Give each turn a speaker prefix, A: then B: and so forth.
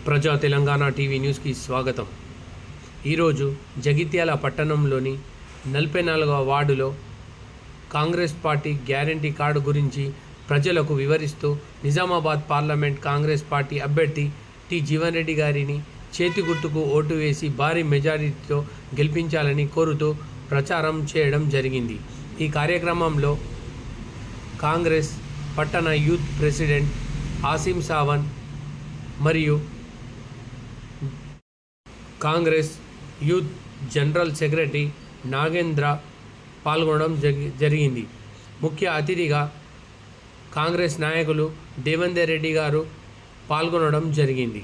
A: ప్రజా తెలంగాణ టీవీ న్యూస్కి స్వాగతం. ఈరోజు జగిత్యాల పట్టణంలోని 44వ వార్డులో కాంగ్రెస్ పార్టీ గ్యారంటీ కార్డు గురించి ప్రజలకు వివరిస్తూ నిజామాబాద్ పార్లమెంట్ కాంగ్రెస్ పార్టీ అభ్యర్థి టి జీవన్ రెడ్డి గారిని చేతి గుర్తుకు ఓటు వేసి భారీ మెజారిటీతో గెలిపించాలని కోరుతూ ప్రచారం చేయడం జరిగింది. ఈ కార్యక్రమంలో కాంగ్రెస్ పట్టణ యూత్ ప్రెసిడెంట్ ఆసిం సావన్ మరియు Congress youth general secretary Nagendra పాల్గొనడం జరిగింది. ముఖ్య అతిథిగా కాంగ్రెస్ నాయకులు దేవేందర్ రెడ్డి గారు పాల్గొనడం జరిగింది.